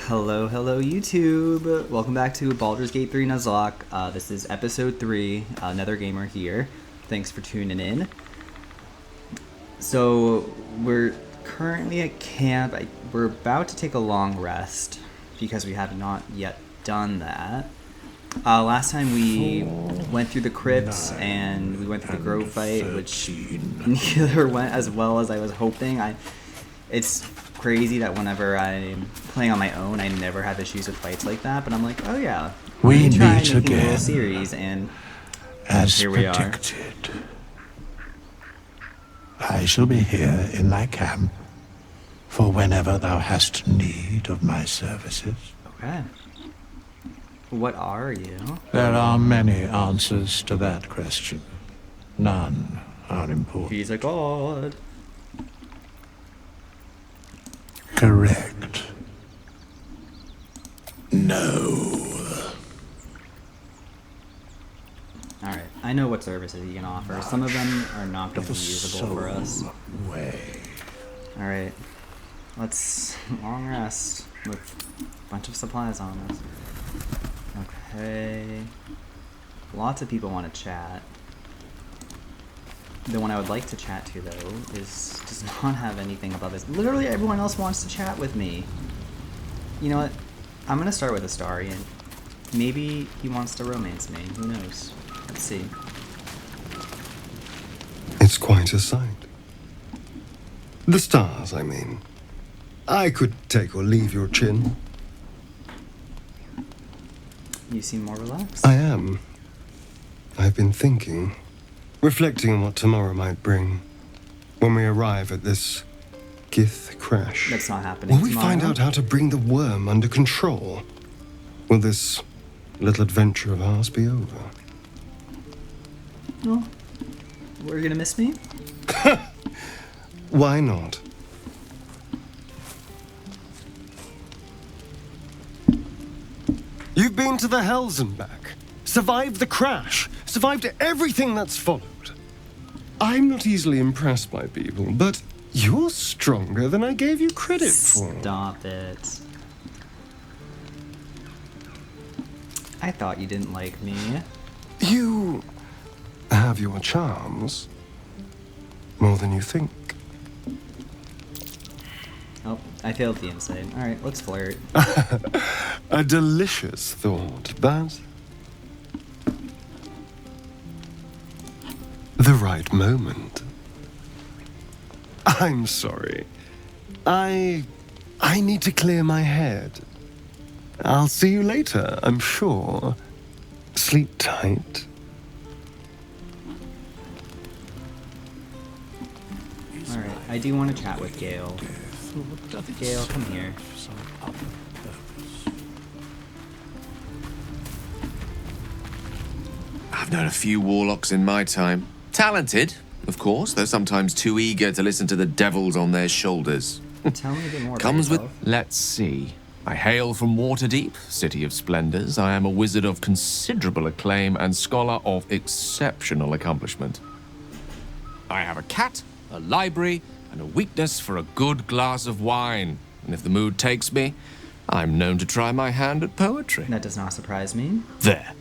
Hello YouTube! Welcome back to Baldur's Gate 3 Nuzlocke. This is episode 3, another gamer here. Thanks for tuning in. So, we're currently at camp. We're about to take a long rest because we have not yet done that. Last time we went through the crypts and we went through the grove fight, which neither went as well as I was hoping. It's crazy that whenever I'm playing on my own, I never have issues with fights like that, but I'm like, oh yeah, we try meet making a little again, series, and as here we predicted. I shall be here in thy camp for whenever thou hast need of my services. Okay. What are you? There are many answers to that question. None are important. He's a god. Correct. No. Alright, I know what services you can offer. Some of them are not going to be usable for us. Way. Alright. Let's long rest with a bunch of supplies on us. Okay. Lots of people want to chat. The one I would like to chat to, though, does not have anything above this. Literally everyone else wants to chat with me. You know what? I'm going to start with Astarian. Maybe he wants to romance me. Who knows? Let's see. It's quite a sight. The stars, I mean. I could take or leave your chin. You seem more relaxed. I am. I've been thinking, reflecting on what tomorrow might bring. When we arrive at this Gith crash, That's not happening will we tomorrow. find out how to bring the worm under control? Will this little adventure of ours be over? Oh, we're gonna miss me? Why not? You've been to the Hells and back, survived the crash, survived everything that's followed. I'm not easily impressed by people, but you're stronger than I gave you credit for. Stop it. I thought you didn't like me. You have your charms, more than you think. Oh, I failed the insight. Alright, let's flirt. A delicious thought, but the right moment. I'm sorry. I need to clear my head. I'll see you later, I'm sure. Sleep tight. Alright, I do want to chat with Gale. Gale, come here. I've known a few warlocks in my time. Talented, of course, though sometimes too eager to listen to the devils on their shoulders. Tell me a bit more Comes about with... yourself. Let's see. I hail from Waterdeep, city of splendors. I am a wizard of considerable acclaim and scholar of exceptional accomplishment. I have a cat, a library, and a weakness for a good glass of wine. And if the mood takes me, I'm known to try my hand at poetry. That does not surprise me. There.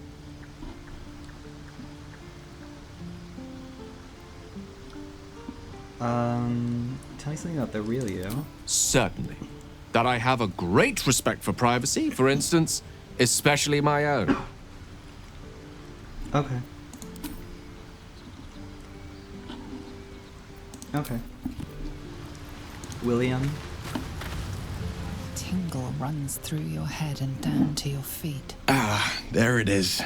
Tell me something about the real you. Certainly. That I have a great respect for privacy, for instance, especially my own. Okay. Okay. William? Tingle runs through your head and down to your feet. Ah, there it is.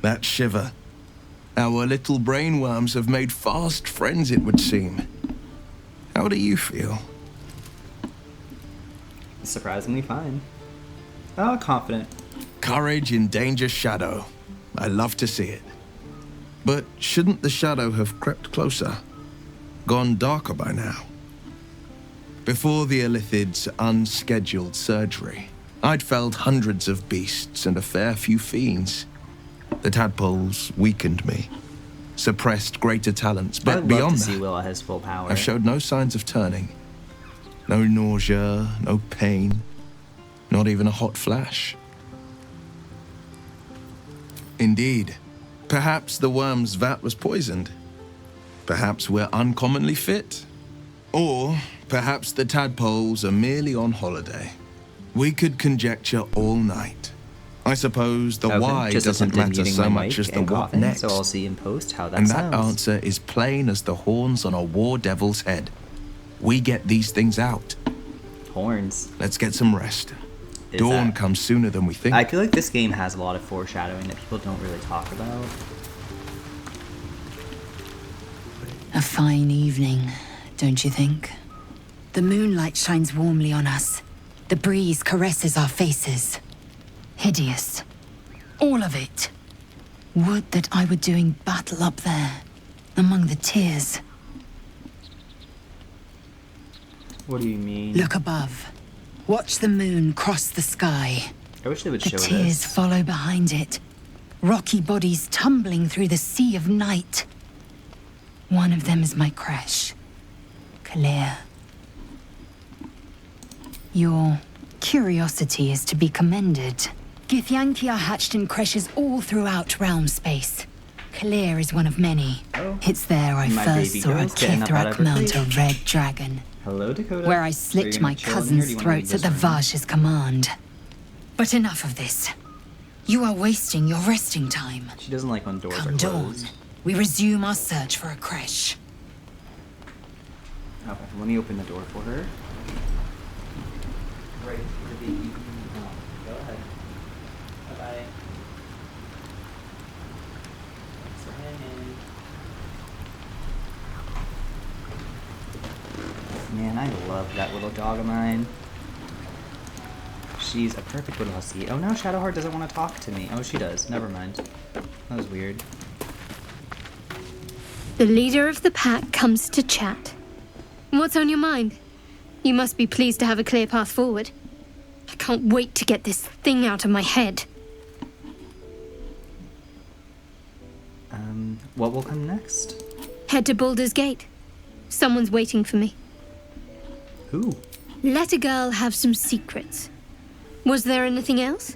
That shiver. Our little brainworms have made fast friends, it would seem. How do you feel? Surprisingly fine. Oh, confident. Courage in danger shadow. I love to see it. But shouldn't the shadow have crept closer? Gone darker by now? Before the Illithid's unscheduled surgery, I'd felled hundreds of beasts and a fair few fiends. The tadpoles weakened me, suppressed greater talents, but I'd love beyond to see that, Will at his full power. I've showed no signs of turning. No nausea, no pain, Not even a hot flash. Indeed. Perhaps the worm's vat was poisoned. Perhaps we're uncommonly fit. Or perhaps the tadpoles are merely on holiday. We could conjecture all night. I suppose the why just doesn't attempted matter muting so my much mic as the and what coughing, next. So I'll see in post how that And sounds. that answer is plain as the horns on a war devil's head. We get these things out. Horns. Let's get some rest. Is Dawn that- comes sooner than we think. I feel like this game has a lot of foreshadowing that people don't really talk about. A fine evening, don't you think? The moonlight shines warmly on us. The breeze caresses our faces. Hideous. All of it. Would that I were doing battle up there, among the tears. What do you mean? Look above. Watch the moon cross the sky. I wish they would The show tears this. follow behind it. Rocky bodies tumbling through the sea of night. One of them is my crash. Clear. Your curiosity is to be commended. Githyanki are hatched in creches all throughout realm space. Clear is one of many. Oh. It's there I My first baby saw a girl's getting up out of Kithrak her mount a crate. red dragon, Hello, Dakota. where I Are slit you my gonna chill in here, or cousins' do you wanna leave throats at the this room? Vash's command. But enough of this. You are wasting your resting time. She doesn't like when doors Come are dawn, closed. we resume our search for a creche. Okay, let me open the door for her. Right, for the baby. Oh, go ahead. Bye-bye. Thanks for hanging. Man, I love that little dog of mine. She's a perfect little hussy. Oh, now Shadowheart doesn't want to talk to me. Oh, she does. Never mind. That was weird. The leader of the pack comes to chat. What's on your mind? You must be pleased to have a clear path forward. I can't wait to get this thing out of my head. What will come next? Head to Baldur's Gate. Someone's waiting for me. Who? Let a girl have some secrets. Was there anything else?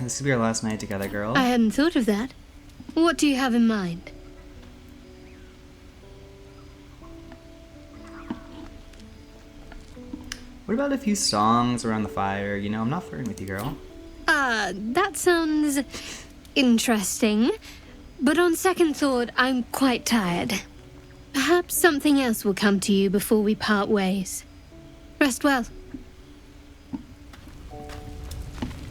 This could be our last night together, girl. I hadn't thought of that. What do you have in mind? What about a few songs around the fire? You know, I'm not flirting with you, girl. That sounds interesting. But on second thought, I'm quite tired. Perhaps something else will come to you before we part ways. Rest well.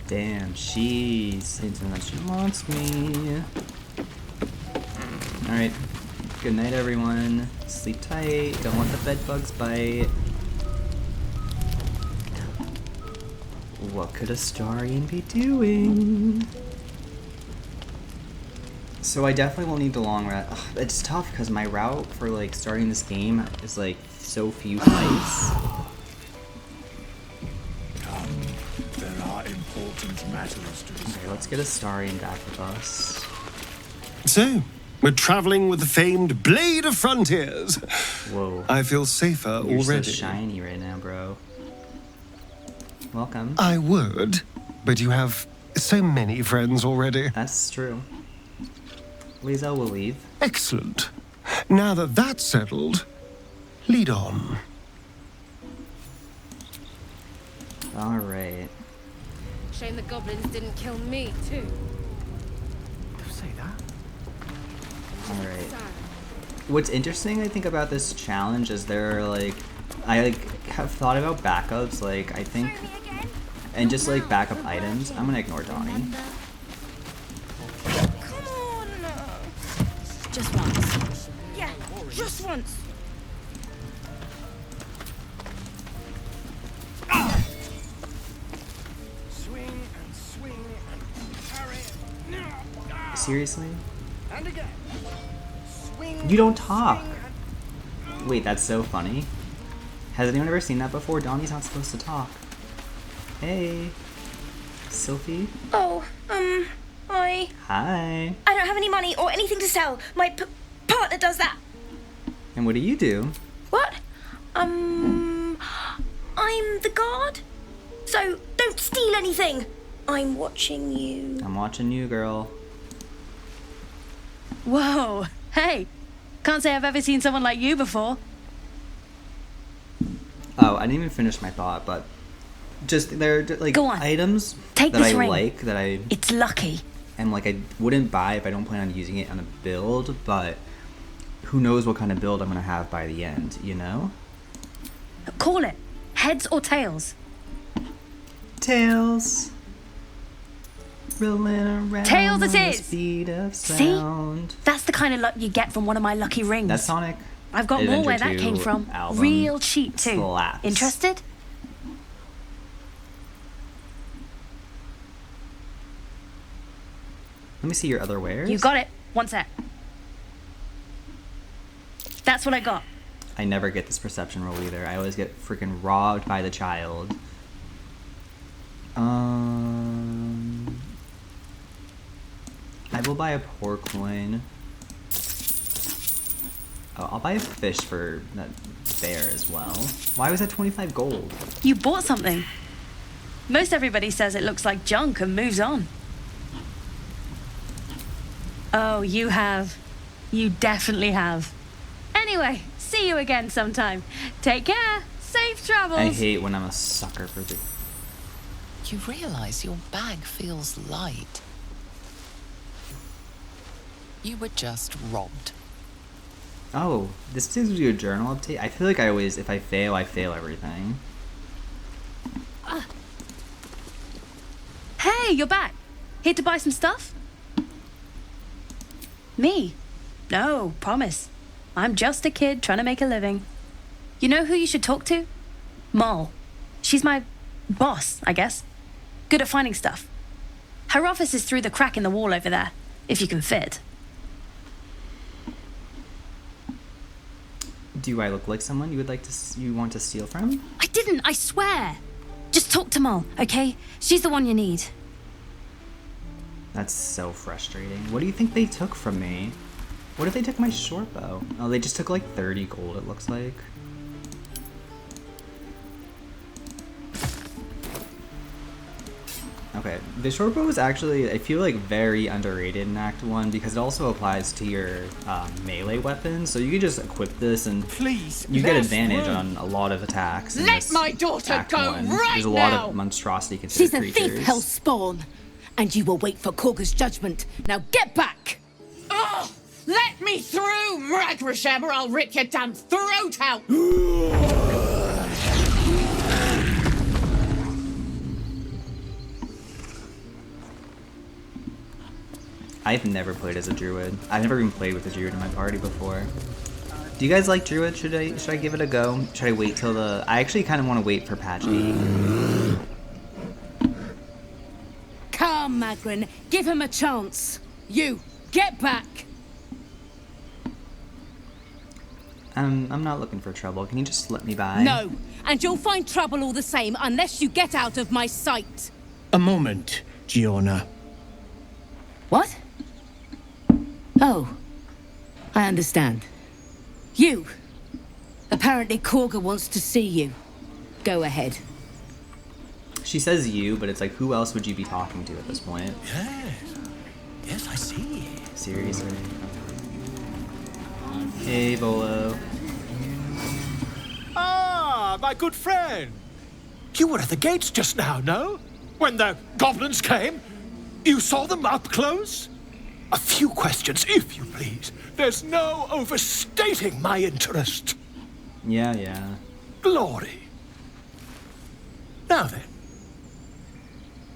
Damn, she's saying that she wants me. Alright. Good night, everyone. Sleep tight. Don't let the bed bugs bite. What could Astarian be doing? So I definitely will need the long rest. Ugh, it's tough because my route for like starting this game is like so few fights. There are important matters to discuss. Okay, let's get Astarian back with us. So, we're traveling with the famed Blade of Frontiers. Whoa. I feel safer You're already. so shiny right now, bro. Welcome. I would, but you have so many friends already. That's true. Liesel will leave. Excellent. Now that that's settled, lead on. Alright. Shame the goblins didn't kill me, too. Say that? Alright. What's interesting, I think, about this challenge is there are, like... I, like, have thought about backups, like, I think... And just, like, backup items. I'm gonna ignore Donnie. Come on! Just once. Yeah, just once. Swing and swing and parry. Seriously? And again. Swing. You don't talk! Wait, that's so funny. Has anyone ever seen that before? Donnie's not supposed to talk. Hey. Sylphie? Oh, Hi. I don't have any money or anything to sell. My partner does that. And what do you do? What? I I'm the guard. So don't steal anything. I'm watching you. I'm watching you, girl. Whoa. Hey. Can't say I've ever seen someone like you before. Oh, I didn't even finish my thought, but just they're like Go on. items Take that this I ring. like that I It's lucky. am like I wouldn't buy if I don't plan on using it on a build, but who knows what kind of build I'm gonna have by the end, you know? Call it. Heads or tails? Tails. Rolling around Tails it on the is. speed of See? sound. That's the kind of luck you get from one of my lucky rings. That's Sonic. I've got more where that came from. Album Real cheap too. slaps. Interested? Let me see your other wares. You got it. One sec. That's what I got. I never get this perception roll either. I always get freaking robbed by the child. I will buy a poor coin. Oh, I'll buy a fish for that bear as well. Why was that 25 gold? You bought something. Most everybody says it looks like junk and moves on. Oh, you have. You definitely have. Anyway, see you again sometime. Take care. Safe travels. I hate when I'm a sucker for the... You realize your bag feels light. You were just robbed. Oh, this seems to be a journal update. I feel like I always, if I fail everything. Hey, you're back. Here to buy some stuff? Me? No, promise. I'm just a kid trying to make a living. You know who you should talk to? Moll. She's my boss, I guess. Good at finding stuff. Her office is through the crack in the wall over there, if you can fit. Do I look like someone you would like to, you want to steal from? I didn't, I swear. Just talk to Moll, okay? She's the one you need. That's so frustrating. What do you think they took from me? What if they took my short bow? Oh, they just took like 30 gold, it looks like. Okay, the short bow is actually, I feel like, very underrated in Act 1 because it also applies to your melee weapons. So you can just equip this and Please, you get less advantage room. on a lot of attacks. in Let this my daughter Act go 1. right There's a lot now. of monstrosity She's considered a creatures. thief, hell spawn. And you will wait for Korga's judgment. Now get back! Oh, let me through, Mragrasham, or I'll rip your damn throat out! I've never played as a druid. I've never even played with a druid in my party before. Do you guys like druid? Should I give it a go? Should I wait till the... I actually kind of want to wait for patch 8. Come, Magrin. Give him a chance. You, get back! I'm not looking for trouble. Can you just let me by? No, and you'll find trouble all the same unless you get out of my sight. A moment, Giona. What? Oh, I understand. You. Apparently Korga wants to see you. Go ahead. She says you, but it's like, who else would you be talking to at this point? Yes, I see. Seriously. Hey, Bolo. Ah, my good friend. You were at the gates just now, no? When the goblins came? You saw them up close? A few questions, if you please. There's no overstating my interest. Yeah. Glory. Now then,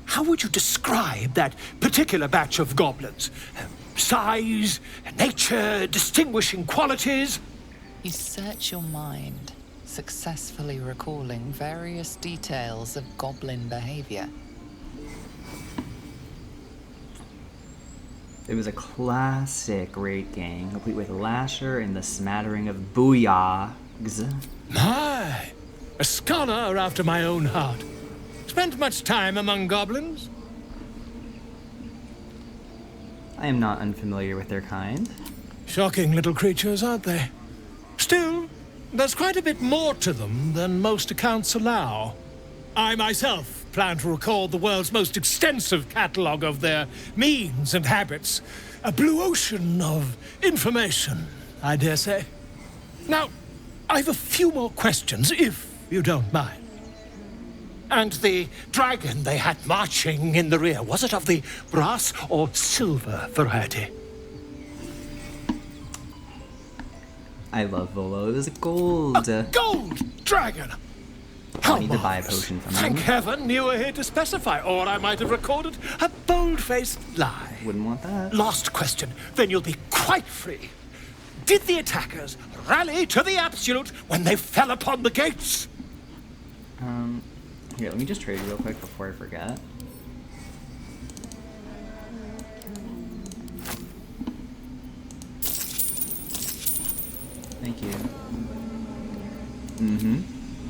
how would you describe that particular batch of goblins? Size, nature, distinguishing qualities? You search your mind, successfully recalling various details of goblin behavior. It was a classic raid gang, complete with Lasher and the smattering of booyahs. My, a scholar after my own heart. Spent much time among goblins? I am not unfamiliar with their kind. Shocking little creatures, aren't they? Still, there's quite a bit more to them than most accounts allow. I myself plan to record the world's most extensive catalogue of their means and habits. A blue ocean of information, I dare say. Now, I've a few more questions, if you don't mind. And the dragon they had marching in the rear, was it of the brass or silver variety? I love Volo. It was gold. A gold dragon! I need to buy a potion from Thank him. heaven you were here to specify, or I might have recorded a bold-faced lie. Wouldn't want that. Last question, then you'll be quite free. Did the attackers rally to the absolute when they fell upon the gates? Here, let me just trade real quick before I forget. Thank you. Mm-hmm.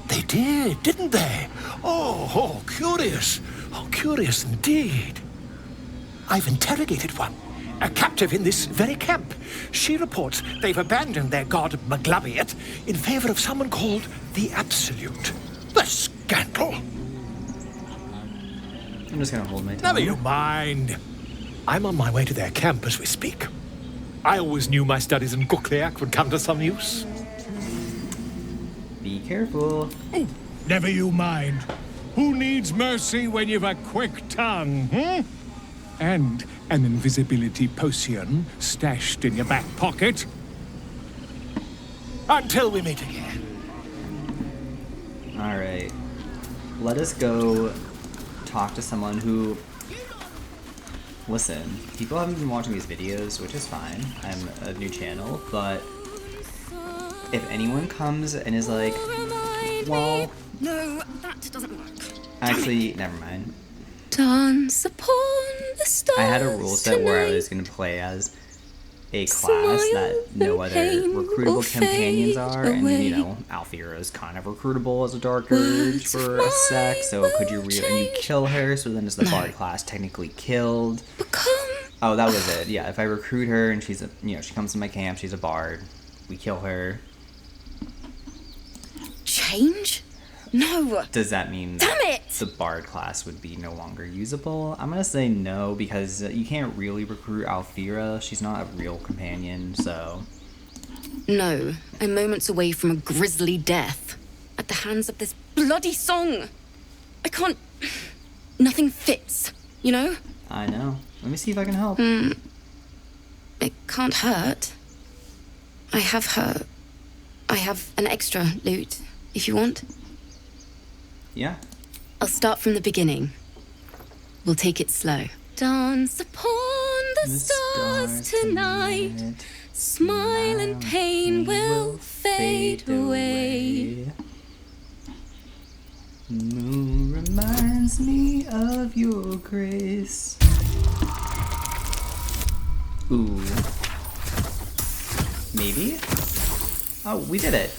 They did, didn't they? Oh, curious. Oh, curious indeed. I've interrogated one, a captive in this very camp. She reports they've abandoned their god Maglabiet in favor of someone called the Absolute. The scandal! I'm just gonna hold my tongue. Never you mind. I'm on my way to their camp as we speak. I always knew my studies in Gukleak would come to some use. Be careful. Oh, never you mind. Who needs mercy when you've a quick tongue, And an invisibility potion stashed in your back pocket. Until we meet again. Alright. Let us go talk to someone who... Listen, people haven't been watching these videos, which is fine. I'm a new channel, but... If anyone comes and is like, well... No, that doesn't work. Actually, never mind. Dance upon the stars I had a rule set where I was going to play as a class that no other recruitable companions are, and you know, Alfira is kind of recruitable as a dark urge for a sec, so could you and you kill her, so then is the bard class technically killed? Oh, that was it. Yeah, if I recruit her and she's a, you know, she comes to my camp, she's a bard, we kill her. Change? No. Does that mean the bard class would be no longer usable? I'm gonna say no, because you can't really recruit Alfira. She's not a real companion, so... No. I'm moments away from a grisly death. At the hands of this bloody song. I can't... Nothing fits, you know? I know. Let me see if I can help. It can't hurt. I have an extra loot, if you want. Yeah. I'll start from the beginning. We'll take it slow. Dance upon the stars tonight. Smile and pain will fade away. Moon reminds me of your grace. Ooh. Maybe? Oh, we did it.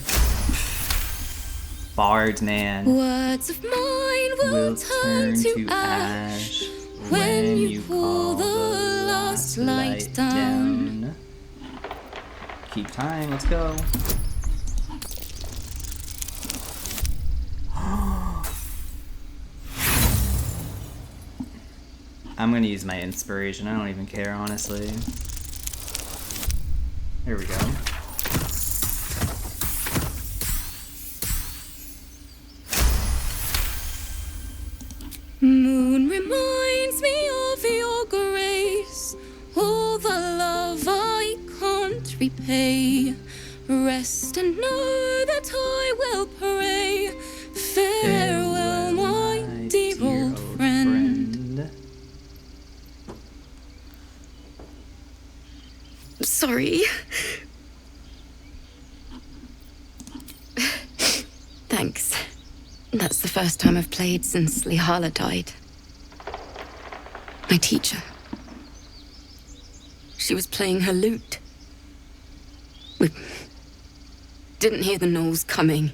Bards, man. Words of mine will turn to ash when you pull the last light down. Keep time, let's go. I'm gonna use my inspiration. I don't even care, honestly. There we go. Moon reminds me of your grace, all the love I can't repay. Rest and know that I will pray. Farewell, my dear old friend. Sorry. Thanks. That's the first time I've played since Lihala died. My teacher. She was playing her lute. We didn't hear the gnolls coming.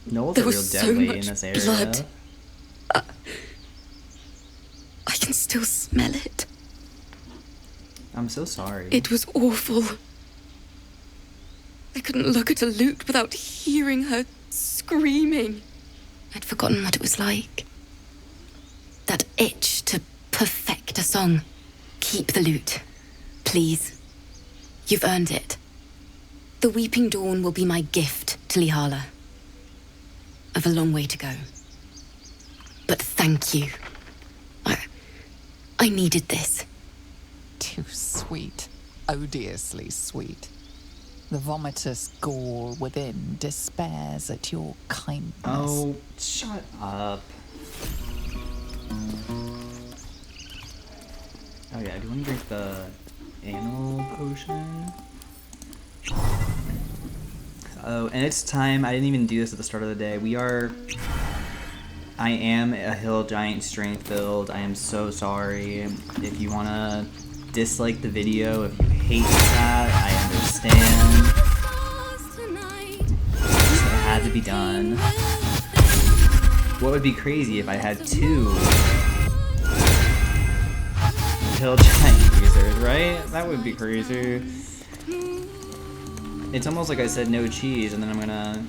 Gnolls there are real was so deadly much in this area. blood. I can still smell it. I'm so sorry. It was awful. I couldn't look at a lute without hearing her screaming. I'd forgotten what it was like. That itch to perfect a song. Keep the lute, please. You've earned it. The Weeping Dawn will be my gift to Lihala. I've a long way to go. But thank you. I needed this. Too sweet. Odiously sweet. The vomitous gall within despairs at your kindness. Oh, shut up. Oh yeah, do you want to drink the animal potion? Oh, and it's time. I didn't even do this at the start of the day. I am a hill giant strength build. I am so sorry. If you want to dislike the video, if you hate that, I understand. It had to be done. What would be crazy if I had 2 hill giant users, right? That would be crazy. It's almost like I said no cheese and then I'm gonna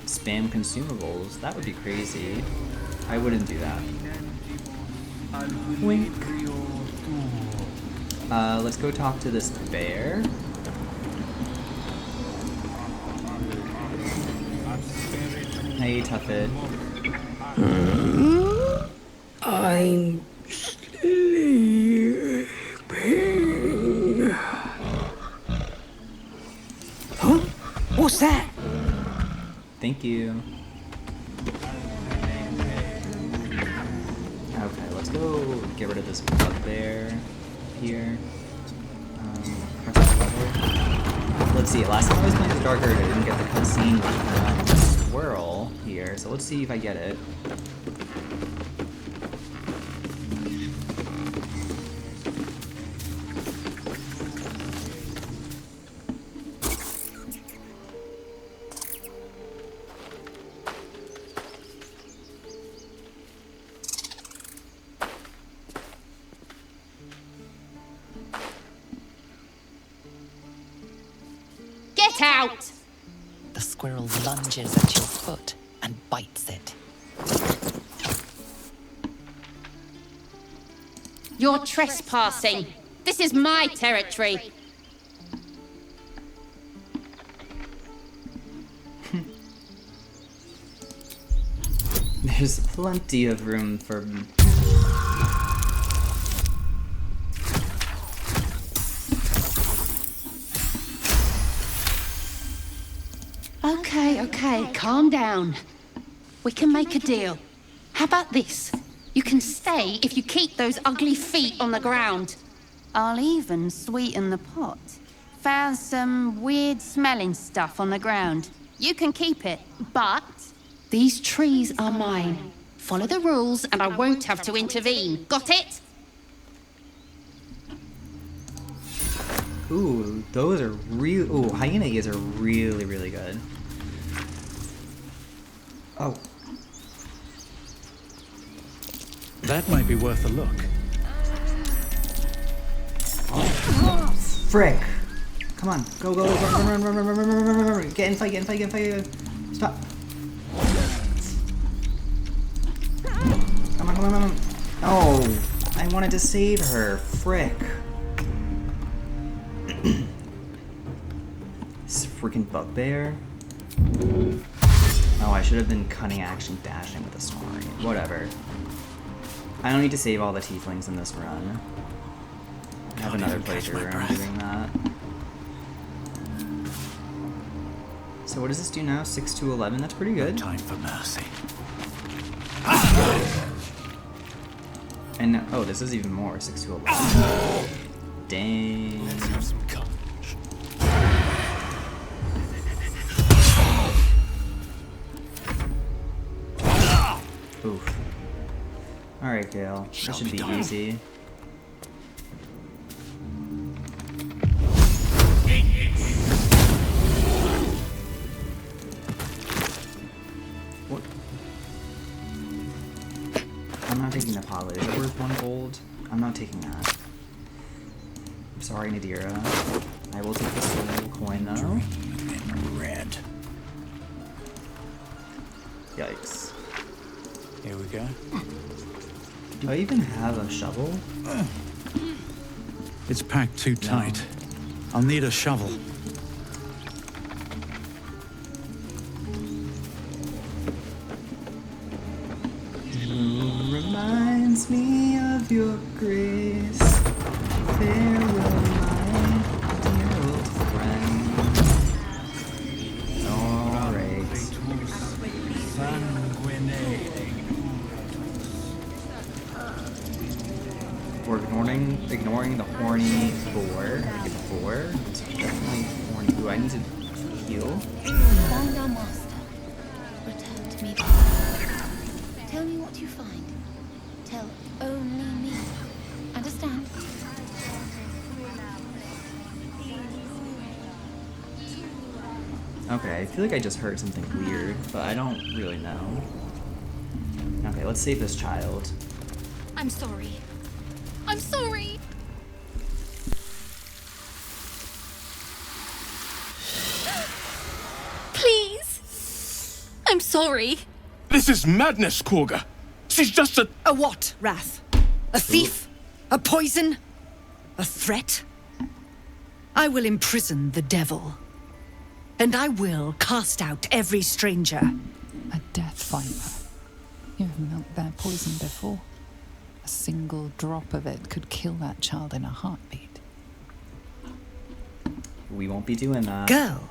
spam consumables. That would be crazy. I wouldn't do that. Wink. Let's go talk to this bear. Hey, Tuffet. I'm sleeping. Huh? What's that? Thank you. Okay, let's go get rid of this bugbear here. Press the lever. Let's see, last time I was playing the Dark Earth, I didn't get the cutscene swirl here, so let's see if I get it. Get out! The squirrel lunges at your foot and bites it. You're trespassing. This is my territory. There's plenty of room for... Okay, calm down. We can make a deal. How about this? You can stay if you keep those ugly feet on the ground. I'll even sweeten the pot. Found some weird smelling stuff on the ground. You can keep it, but these trees are mine. Follow the rules and I won't have to intervene. Got it? Ooh, those are real. Ooh, hyena ears are really, really good. Oh. That might be worth a look. Frick! Come on, go, run. Get in fight. Stop. Come on. Oh, I wanted to save her. Frick. This freaking bugbear. Oh, I should have been cutting action dashing with a story. Whatever. I don't need to save all the tieflings in this run. I have another playthrough where I'm doing that. So what does this do now? 6 to 11? That's pretty good. Time for mercy. And oh, this is even more. 6 to 11. Dang. Let's have some courage. Oof. Alright, Gale. This should be easy. What? I'm not taking the pilot. Is it worth 1 gold? I'm not taking that. I'm sorry, Nadira. I will take the soul coin though. Red. Yikes. Here we go. Do I even have a shovel? It's packed too tight. I'll need a shovel. Reminds me of your grace. Farewell, my dear old friend. Alright. We're ignoring the horny boar. I get the boar. It's definitely horny. Ooh, I need to heal. Find our master. Return to me. Tell me what you find. Tell only me. Understand? Okay, I feel like I just heard something weird, but I don't really know. Okay, let's save this child. I'm sorry. I'm sorry. Please. I'm sorry. This is madness, Korga. She's just a... A what, Wrath? A thief? A poison? A threat? I will imprison the devil. And I will cast out every stranger. A death viper. You've milked their poison before. A single drop of it could kill that child in a heartbeat. We won't be doing that. Girl?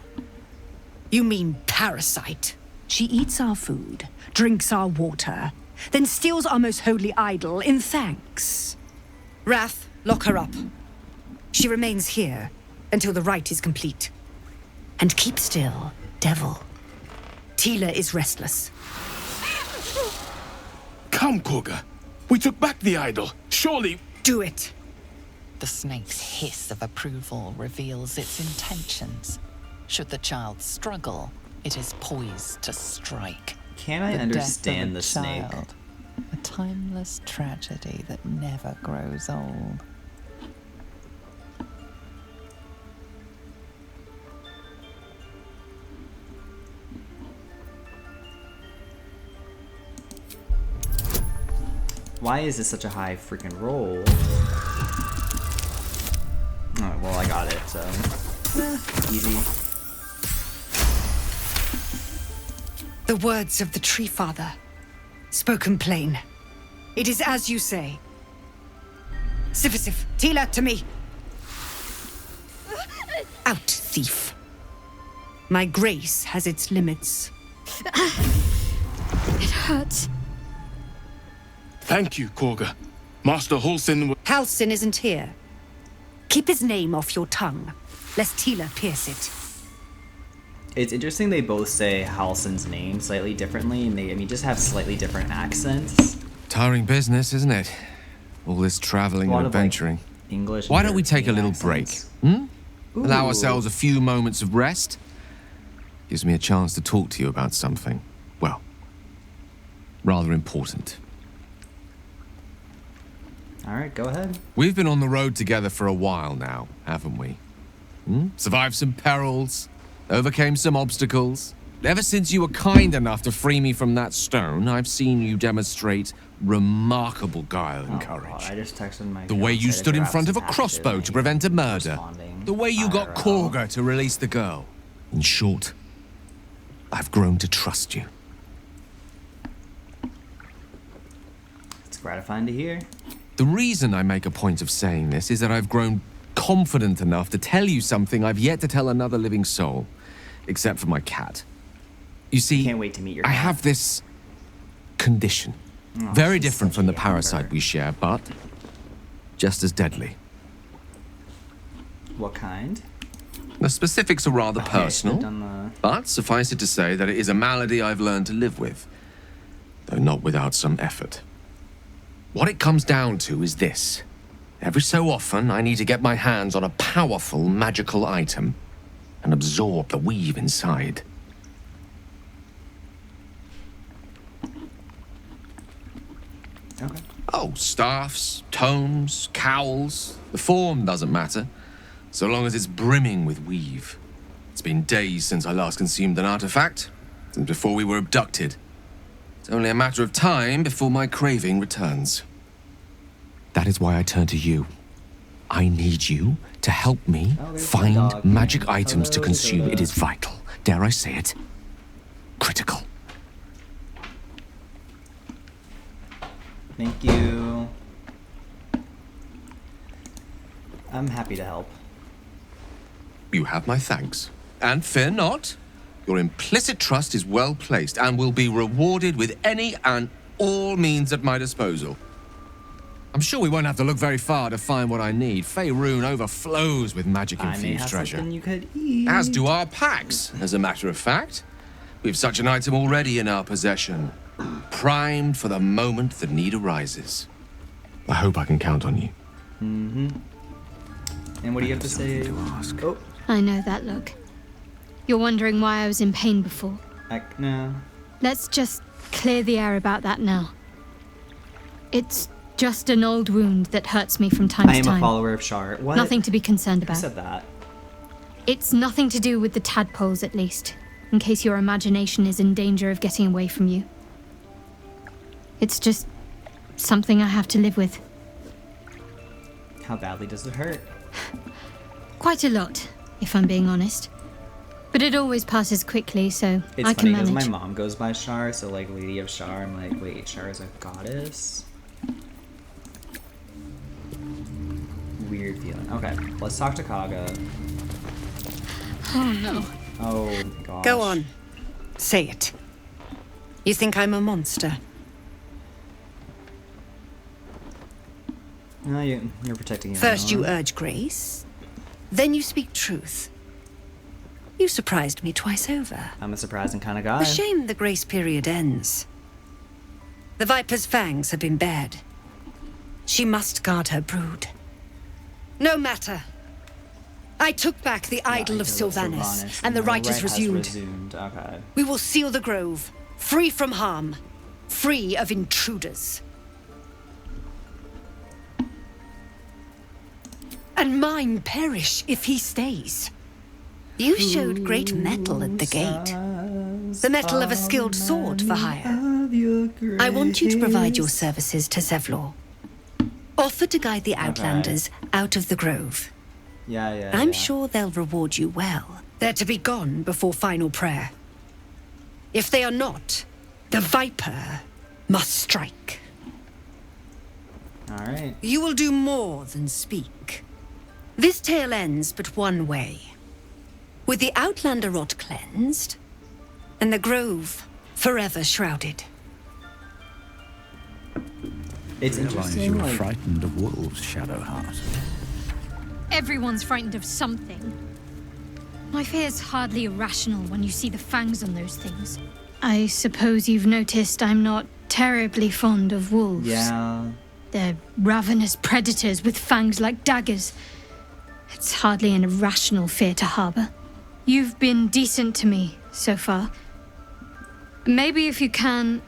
You mean parasite? She eats our food, drinks our water, then steals our most holy idol in thanks. Wrath, lock her up. She remains here until the rite is complete. And keep still, devil. Tila is restless. Come, Korga. We took back the idol. Surely... Do it. The snake's hiss of approval reveals its intentions. Should the child struggle, it is poised to strike. Can I understand the snake? A timeless tragedy that never grows old. Why is this such a high freaking roll? Oh, well, I got it, so... easy. The words of the Tree Father, spoken plain. It is as you say. Sifisif, Tila, to me. Out, thief. My grace has its limits. It hurts. Thank you, Korga. Master Halsin... Halsin isn't here. Keep his name off your tongue, lest Tila pierce it. It's interesting they both say Halsin's name slightly differently, and they, just have slightly different accents. Tiring business, isn't it? All this traveling and adventuring. Like, English. Why don't we take a little break? Allow ourselves a few moments of rest? Gives me a chance to talk to you about something, well, rather important. All right, go ahead. We've been on the road together for a while now, haven't we? Survived some perils, overcame some obstacles. Ever since you were kind enough to free me from that stone, I've seen you demonstrate remarkable guile and courage. I just texted my... The way you stood in front of a crossbow to prevent a murder. The way you got Korga to release the girl. In short, I've grown to trust you. It's gratifying to hear. The reason I make a point of saying this is that I've grown confident enough to tell you something I've yet to tell another living soul, except for my cat. You see, Can't wait to meet your I cat. have this condition. Very different from the parasite we share, but just as deadly. What kind? The specifics are rather personal, but suffice it to say that it is a malady I've learned to live with, though not without some effort. What it comes down to is this. Every so often, I need to get my hands on a powerful magical item and absorb the weave inside. Okay. Oh, staffs, tomes, cowls. The form doesn't matter. so long as it's brimming with weave. It's been days since I last consumed an artifact, since before we were abducted. It's only a matter of time before my craving returns. That is why I turn to you. I need you to help me find magic items to consume. It is vital. Dare I say it? Critical. Thank you. I'm happy to help. You have my thanks. And fear not, your implicit trust is well placed and will be rewarded with any and all means at my disposal. I'm sure we won't have to look very far to find what I need. Faerun overflows with magic-infused treasure. You could eat. As do our packs, as a matter of fact. We've such an item already in our possession, primed for the moment the need arises. I hope I can count on you. Mm-hmm. And what do you have to say? Oh. I know that look. You're wondering why I was in pain before. No. Let's just clear the air about that now. It's just an old wound that hurts me from time to time. I am a follower of Shar. What? Nothing to be concerned about. Who said that? It's nothing to do with the tadpoles, at least, in case your imagination is in danger of getting away from you. It's just something I have to live with. How badly does it hurt? Quite a lot, if I'm being honest. But it always passes quickly, so It's I can funny because manage. my mom goes by Shar, so like Lady of Shar, I'm like, wait, Shar is a goddess? Weird feeling. Okay, let's talk to Kaga. Oh no. Oh gosh. Go on. Say it. You think I'm a monster? No, you're protecting your First own. you urge grace, then you speak truth. You surprised me twice over. I'm a surprising kind of guy. A shame the grace period ends. The Viper's fangs have been bared. She must guard her brood. No matter. I took back the idol of Sylvanas, and the rite is resumed. Okay. We will seal the grove, free from harm, free of intruders. And mine perish if he stays. You showed great mettle at the gate. The mettle of a skilled sword for hire. I want you to provide your services to Zevlor. Offer to guide the Outlanders out of the grove. Yeah. I'm sure they'll reward you well. They're to be gone before final prayer. If they are not, the Viper must strike. All right. You will do more than speak. This tale ends but one way. With the Outlander rot cleansed, and the grove forever shrouded. It's interesting. You were frightened of wolves, Shadowheart. Everyone's frightened of something. My fear's hardly irrational when you see the fangs on those things. I suppose you've noticed I'm not terribly fond of wolves. Yeah. They're ravenous predators with fangs like daggers. It's hardly an irrational fear to harbor. You've been decent to me so far. Maybe if you can,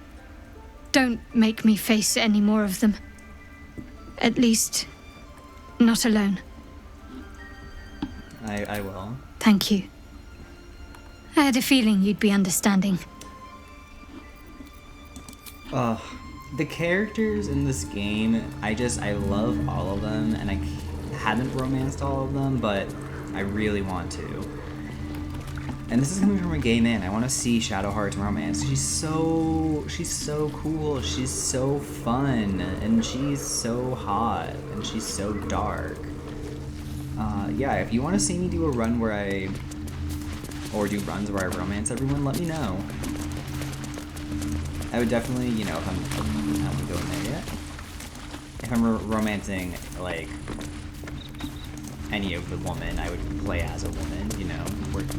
don't make me face any more of them. At least, not alone. I will. Thank you. I had a feeling you'd be understanding. The characters in this game, I love all of them, and I haven't romanced all of them, but I really want to. And this is coming from a gay man. I want to see Shadowheart's romance. She's so cool. She's so fun, and she's so hot, and she's so dark. Yeah, if you want to see me do a run where do runs where I romance everyone, let me know. I would definitely, if I'm not going there yet. If I'm romancing, like, any of the woman, I would play as a woman,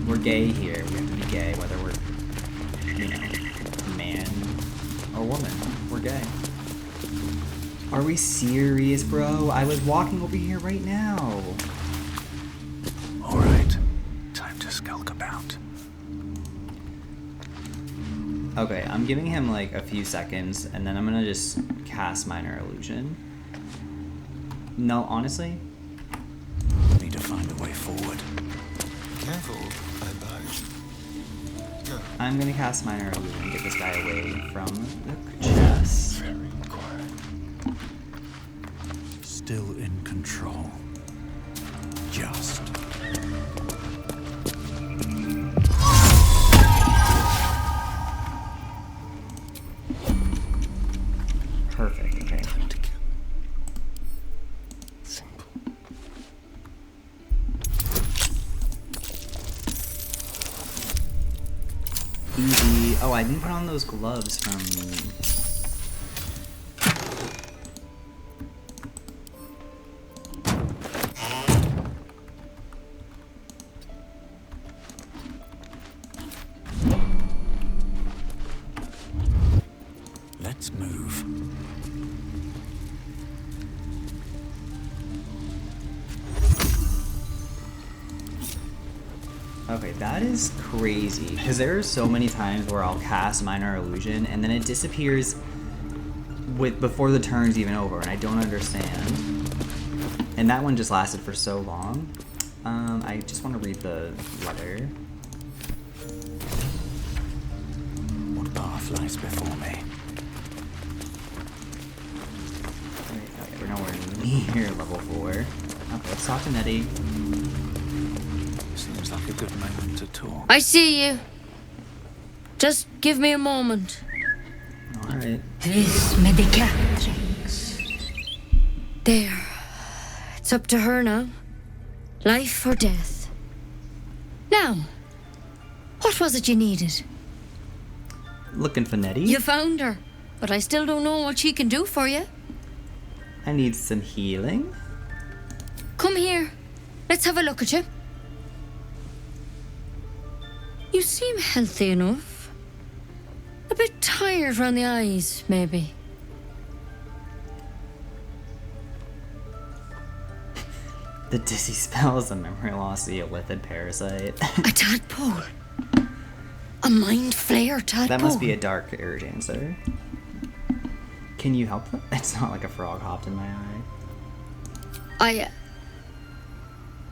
We're gay here. We have to be gay, whether we're, man or woman. We're gay. Are we serious, bro? I was walking over here right now. All right, time to skulk about. Okay, I'm giving him like a few seconds, and then I'm gonna just cast Minor Illusion. No, honestly, Need to find a way forward. Careful, I bite. I'm gonna cast Minor Illusion and get this guy away from the chest. Very quiet. Still in control. Just. Perfect, okay. Simple. Easy. Oh, I didn't put on those gloves from... Let's move. Okay, that is crazy. Because there are so many times where I'll cast Minor Illusion and then it disappears before the turn's even over, and I don't understand. And that one just lasted for so long. I just want to read the letter. What path lies before me? Okay, we're nowhere near level 4. Okay, let's talk to Nettie. Seems like a good moment to talk. I see you. Just give me a moment. Alright. Res medicatrix. There. It's up to her now. Life or death. Now, what was it you needed? Looking for Nettie? You found her, but I still don't know what she can do for you. I need some healing. Come here. Let's have a look at you. You seem healthy enough. A bit tired round the eyes, maybe. The dizzy spells, a memory loss, a lithid parasite. A tadpole. A mind flayer tadpole. That must be a dark irritancer. Can you help them? It's not like a frog hopped in my eye.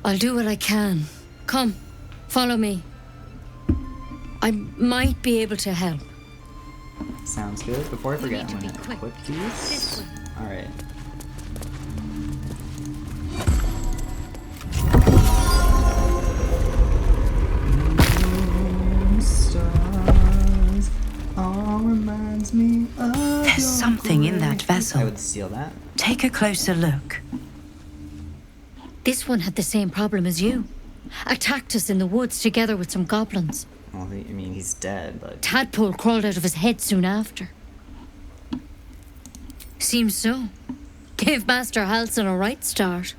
I'll do what I can. Come, follow me. I might be able to help. Sounds good. Before I forget, I'm gonna equip these. Alright. Stars all reminds me of There's something in that vessel. I would steal that. Take a closer look. This one had the same problem as you. Attacked us in the woods together with some goblins. Well, I mean, he's dead, but... Tadpole crawled out of his head soon after. Seems so. Gave Master Halsin a right start.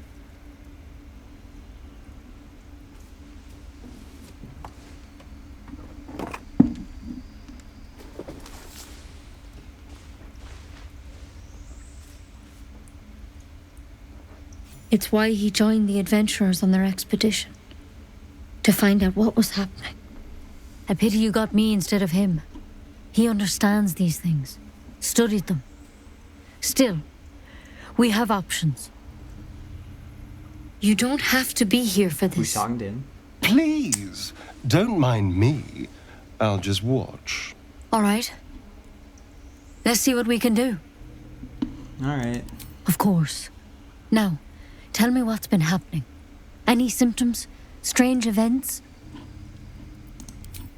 It's why he joined the adventurers on their expedition. To find out what was happening. I pity you got me instead of him. He understands these things. Studied them. Still, we have options. You don't have to be here for this. Who's talking to him? Please, don't mind me. I'll just watch. All right. Let's see what we can do. All right. Of course. Now, tell me what's been happening. Any symptoms? Strange events?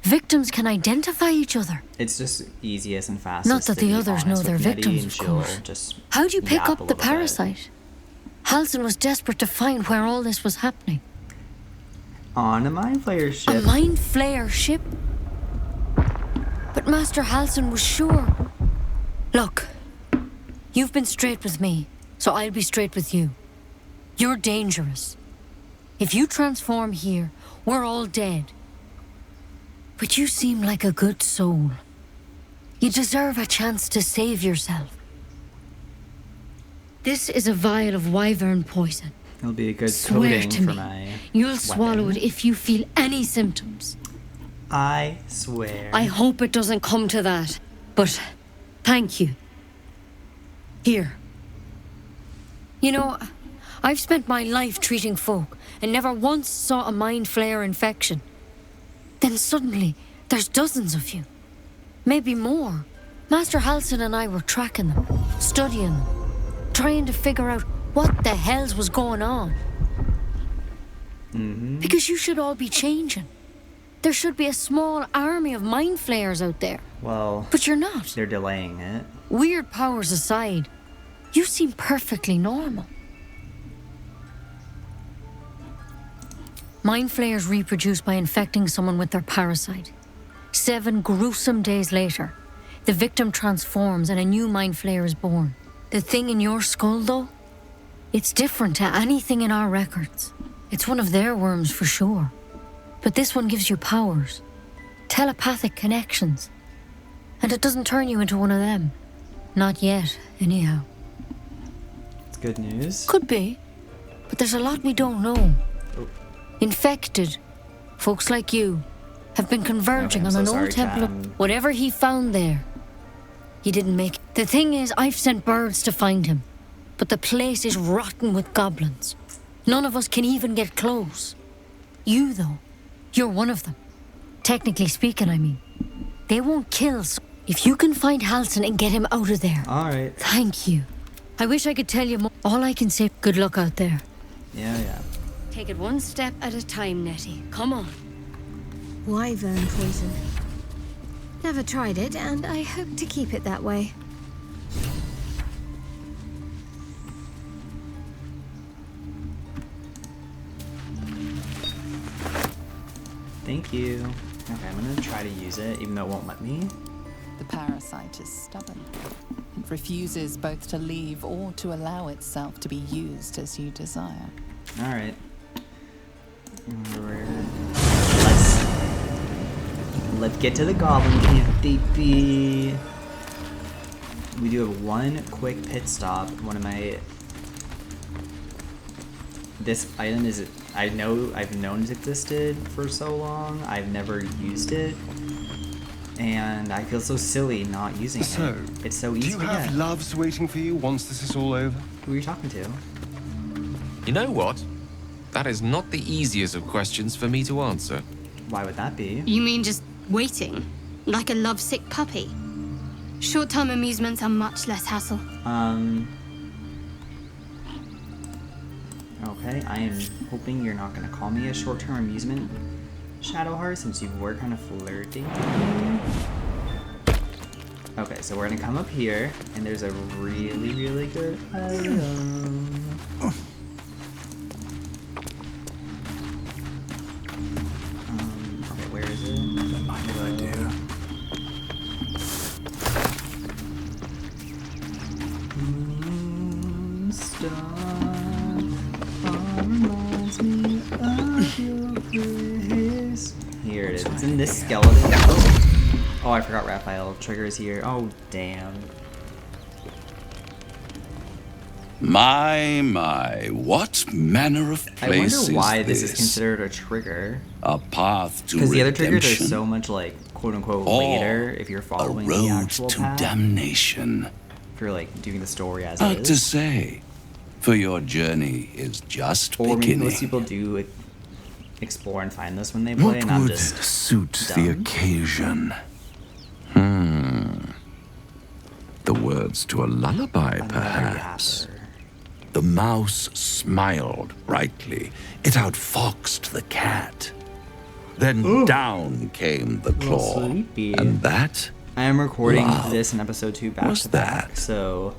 Victims can identify each other. It's just easiest and fastest. Not that to the be others know honest they're with Nettie, victims, and of she'll course. just How'd you pick yap a up the little bit. parasite? Halsin was desperate to find where all this was happening. On a mind flayer ship. A mind flayer ship? But Master Halsin was sure. Look, you've been straight with me, so I'll be straight with you. You're dangerous. If you transform here, we're all dead. But you seem like a good soul. You deserve a chance to save yourself. This is a vial of wyvern poison. It'll be a good Swear coating to for me, my you'll swallow it if you feel any symptoms. I swear. I hope it doesn't come to that, but thank you. Here. You know, I've spent my life treating folk and never once saw a mind flayer infection. Then suddenly, there's dozens of you. Maybe more. Master Halsin and I were tracking them, studying them, trying to figure out what the hells was going on. Because you should all be changing. There should be a small army of mind flayers out there. Well, but you're not. They're delaying it. Weird powers aside, you seem perfectly normal. Mind flayers reproduce by infecting someone with their parasite. 7 gruesome days later, the victim transforms and a new mind flayer is born. The thing in your skull, though, it's different to anything in our records. It's one of their worms for sure. But this one gives you powers, telepathic connections. And it doesn't turn you into one of them. Not yet, anyhow. It's good news. Could be, but there's a lot we don't know. Infected, folks like you, have been converging on an old temple. Whatever he found there, he didn't make it. The thing is, I've sent birds to find him, but the place is rotten with goblins. None of us can even get close. You, though, you're one of them. Technically speaking, I mean. They won't kill. If you can find Halsin and get him out of there. All right. Thank you. I wish I could tell you more. All I can say, good luck out there. Yeah. Take it one step at a time, Nettie. Come on. Wyvern poison. Never tried it, and I hope to keep it that way. Thank you. Okay, I'm gonna try to use it, even though it won't let me. The parasite is stubborn. It refuses both to leave or to allow itself to be used as you desire. Alright. Let's get to the goblin camp, baby. We do have one quick pit stop. This item is, I've known it existed for so long. I've never used it. And I feel so silly not using it. It's so easy to get. Do you have loves waiting for you once this is all over? Who are you talking to? You know what? That is not the easiest of questions for me to answer. Why would that be? You mean just waiting? Like a lovesick puppy? Short-term amusements are much less hassle. Okay, I am hoping you're not going to call me a short-term amusement, Shadowheart, since you were kind of flirting with me. Okay, so we're going to come up here, and there's a really, really good item. Okay, where is it? Here it is. It's in this skeleton. Oh, I forgot Raphael. Trigger is here. Oh, damn. My, what manner of place I wonder why is this is considered a trigger. A path to redemption? Because the other triggers are so much like, quote-unquote, later, if you're following the actual path. A road to damnation. If you're, like, doing the story as Hard it is. to say, for your journey is just or beginning. maybe most people do explore and find this when they play, and I'm just suit dumb. the occasion? The words to a lullaby, perhaps. The mouse smiled brightly. It outfoxed the cat. Then down came the claw. And that? I am recording love this in episode 2 back to back, so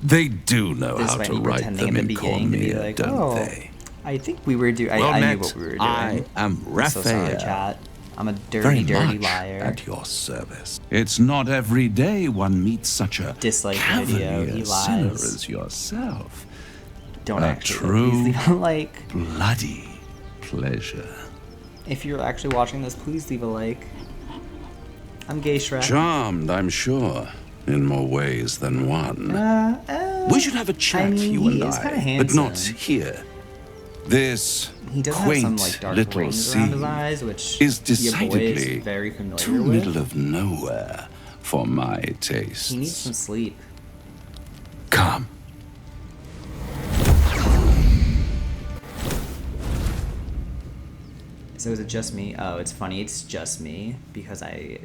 they do know this how might to be write pretending them at the in beginning to be Cormier, like, don't oh, they? I think we were doing. Well I knew met. what we were doing. I am So sorry, Raphael. chat. I'm a Very dirty much liar. at your service. It's not every day one meets such a Dislike the video. cavalier He sinner lies. as yourself. Don't a actually. true, Please leave a like. bloody pleasure. If you're actually watching this, please leave a like. I'm gay Shrek. Charmed, I'm sure, in more ways than one. We should have a chat, you and I, but not here. This He does have quaint some like dark little rings around his scene eyes, which is your boy is decidedly very familiar too with. middle of nowhere for my taste. He needs some sleep. Come. So is it just me? Oh, it's funny. It's just me because I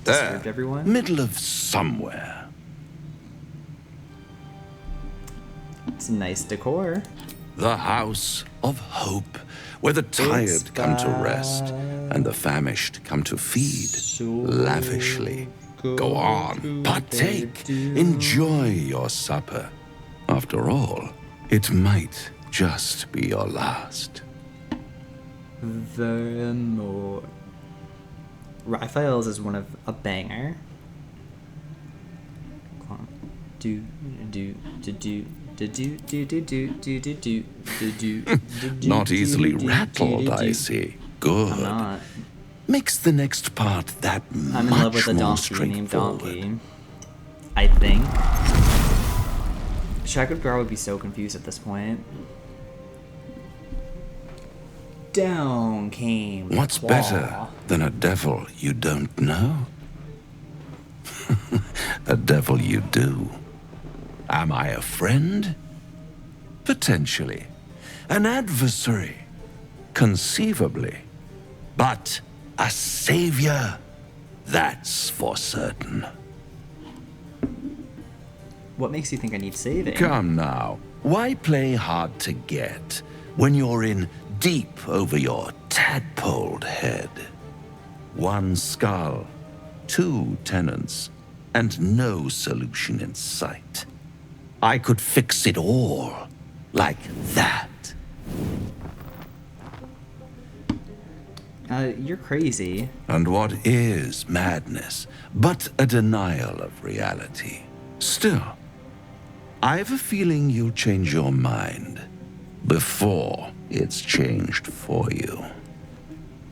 There, disturbed everyone. middle of somewhere. It's nice decor. The House of Hope, where the tired come to rest and the famished come to feed lavishly. Go on, partake, enjoy your supper. After all, it might just be your last. Vermore. Raphael's is one of a banger. Not easily rattled, I see. Good. I'm not. Makes the next part that I'm in love with a donkey named Donkey. I think. Shadowheart would be so confused at this point. Down came What's Claw. better than a devil you don't know? A devil you do. Am I a friend? Potentially. An adversary? Conceivably. But a savior? That's for certain. What makes you think I need saving? Come now. Why play hard to get when you're in deep over your tadpoled head? One skull, 2 tenants, and no solution in sight. I could fix it all like that. You're crazy. And what is madness but a denial of reality? Still, I've a feeling you'll change your mind before it's changed for you.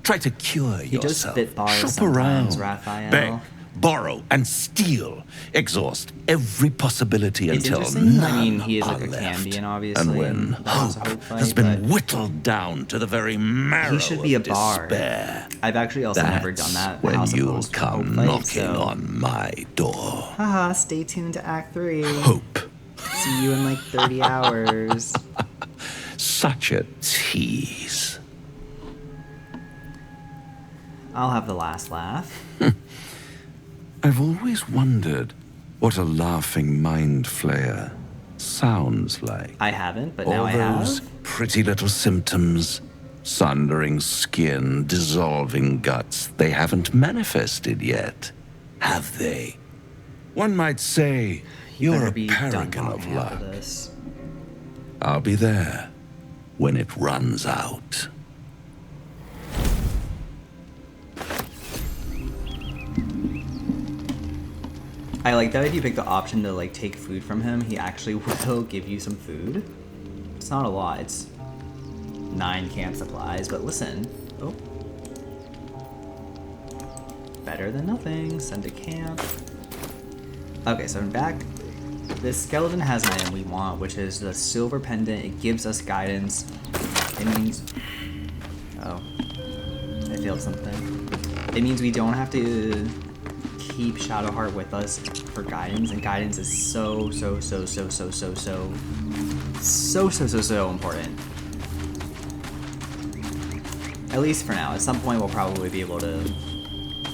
Try to cure He does yourself. spit bars Shop sometimes, around. Raphael. Beg, borrow, and steal. Exhaust every possibility It's until interesting. none I mean, he is are like a left. Cambion, obviously. And when that was a hope fight, has been but whittled down to the very marrow he should be a of bard. despair, I've actually also never done that. when House of you'll Hope come fight, knocking so. on my door. Haha, stay tuned to Act 3. Hope. See you in like 30 hours. Such a tease. I'll have the last laugh. I've always wondered what a laughing mind flayer sounds like. I haven't, but now All I those have. pretty little symptoms, sundering skin, dissolving guts, they haven't manifested yet, have they? One might say you're Better a be done paragon of talking after luck. this. I'll be there when it runs out. I like that if you pick the option to like take food from him, he actually will give you some food. It's not a lot, it's 9 camp supplies, but listen. Oh. Better than nothing, send to camp. Okay, so I'm back. This skeleton has an item we want, which is the silver pendant. It gives us guidance. It means... Oh. I failed something. It means we don't have to keep Shadowheart with us for guidance, and guidance is so important. At least for now. At some point we'll probably be able to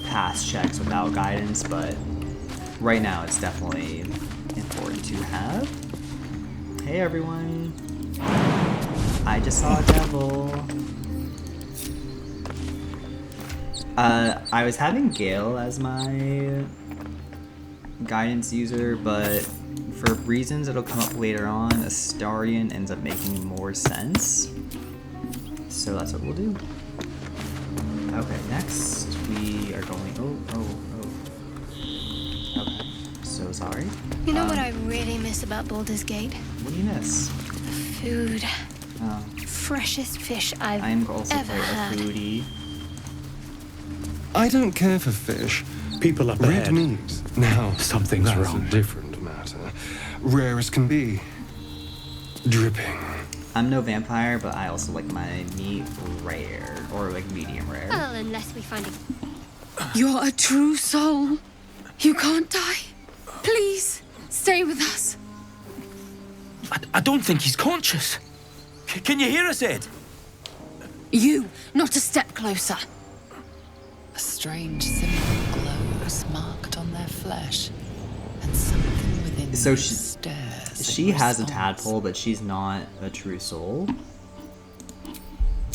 pass checks without guidance, but right now it's definitely important to have. Hey everyone. I just saw a devil. I was having Gale as my guidance user, but for reasons that'll come up later on, Astarion ends up making more sense. So that's what we'll do. Okay, next we are going... Okay, so sorry. You know what I really miss about Baldur's Gate? What do you miss? Food. Oh. Freshest fish I've I'm also ever quite a had. foodie. I don't care for fish. People up Red ahead. meat. Now, Something's that's wrong. a different matter. Rare as can be. Dripping. I'm no vampire, but I also like my meat rare, or like medium rare. Well, unless we find a... You're a true soul. You can't die. Please, stay with us. I don't think he's conscious. Can you hear us, Ed? You, not a step closer. A strange symbol glows marked on their flesh, and something within So you she stirs. she in has a response. tadpole, but she's not a true soul.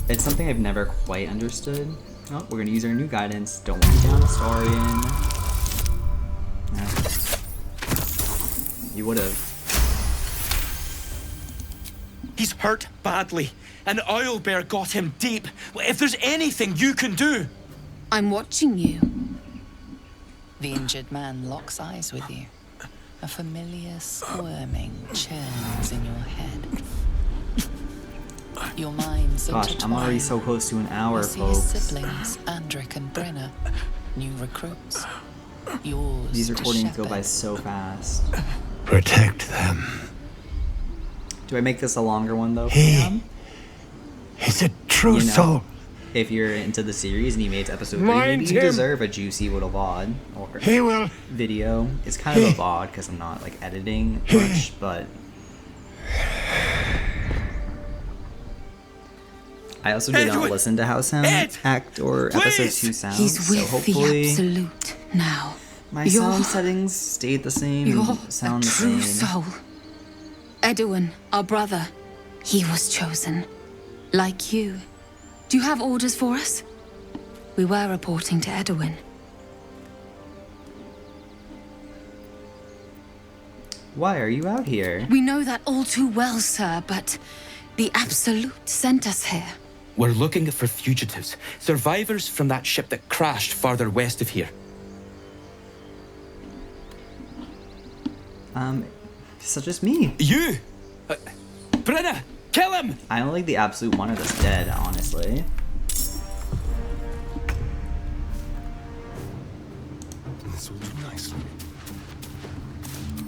It's something I've never quite understood. Oh, we're gonna use our new guidance. Don't want to down Astarion. Nah. You would have. He's hurt badly. An owlbear got him deep. If there's anything you can do... I'm watching you. The injured man locks eyes with you. A familiar squirming churns in your head. Your minds Gosh, I'm already so close to an hour, you see your folks. siblings, Andric and Brenna, new recruits. Yours These to recordings go shepherd. by so fast. Protect them. Do I make this a longer one though? He's a true soul. If you're into the series and you made it to episode 3, Mind maybe you him. deserve a juicy little VOD or He will. video. It's kind of a VOD because I'm not like editing much, but I also did not Edward! listen to how sound Ed! act or episode 2 sounds. He's with so the hopefully Absolute now. my You're- sound settings stayed the same. You're and sound a the true same. soul. Edwin, our brother, he was chosen. Like you. Do you have orders for us? We were reporting to Edwin. Why are you out here? We know that all too well, sir, but the Absolute sent us here. We're looking for fugitives. Survivors from that ship that crashed farther west of here. So just me. You! Brenna! Kill him! I don't think the Absolute wanted us dead, honestly. This will do nicely.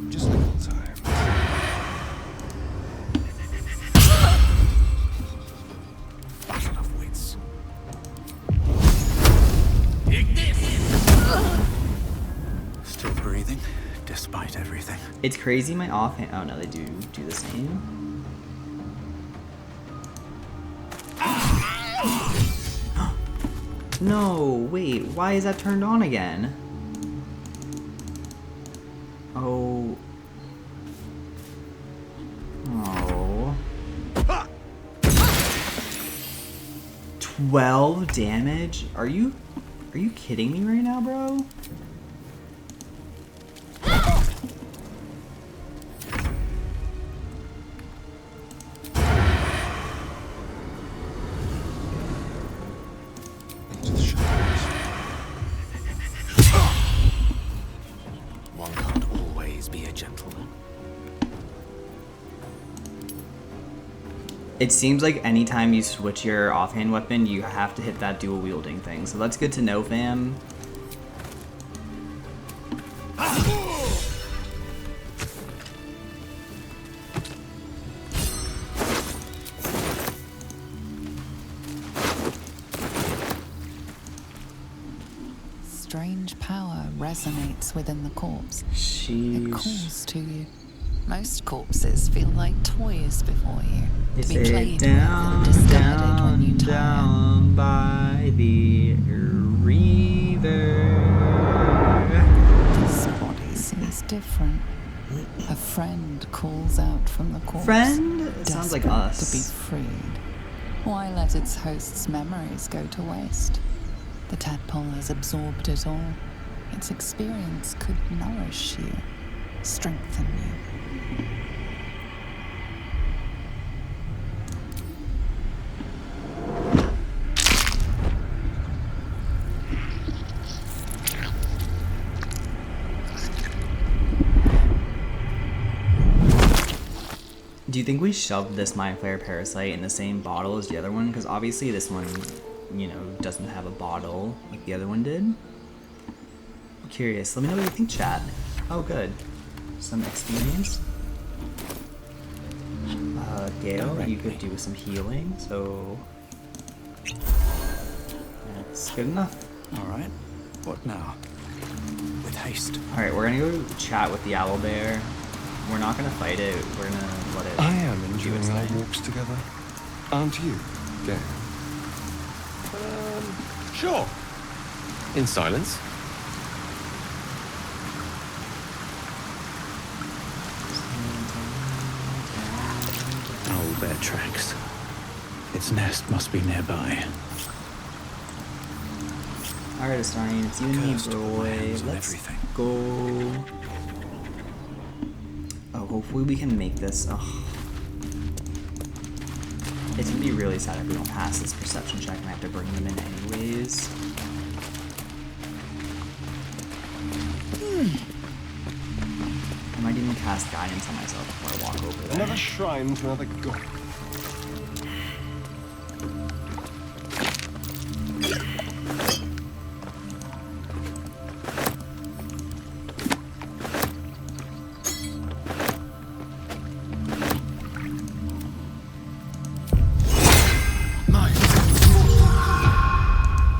Just a little time. Battle of wits. Still breathing, despite everything. It's crazy my offhand. Oh no, they do the same. No, wait, why is that turned on again? Oh. Oh. 12 damage? Are you kidding me right now, bro? One can't always be a gentleman. It seems like anytime you switch your offhand weapon, you have to hit that dual wielding thing. So that's good to know, fam. Strange power resonates within the corpse. It Sheesh. calls to you. Most corpses feel like toys before you, They to be say played down, with and discarded when you tire. down by the river. This body seems different. A friend calls out from the corpse. Friend? It sounds like desperate us. to be freed. Why let its host's memories go to waste? The tadpole has absorbed it all. Its experience could nourish you, strengthen you. Do you think we shoved this Mind Flayer Parasite in the same bottle as the other one? Because obviously this one, you know, doesn't have a bottle like the other one did. I'm curious. Let me know what you think, chat. Oh, good. Some experience. Gale, you could do with some healing, so that's good enough. All right. What now? With haste. All right, we're gonna go chat with the owlbear. We're not gonna fight it. We're gonna let it. I am do enjoying its our thing. walks together. Aren't you, Gale? Sure. In silence. Owlbear tracks. Its nest must be nearby. Alright, Astarion, it's you and me, boy. Let's go. Oh, hopefully we can make this. Oh. It's gonna be really sad if we don't pass this perception check and I have to bring them in anyways. I might even cast guidance on myself before I walk over there. Another shrine to another god.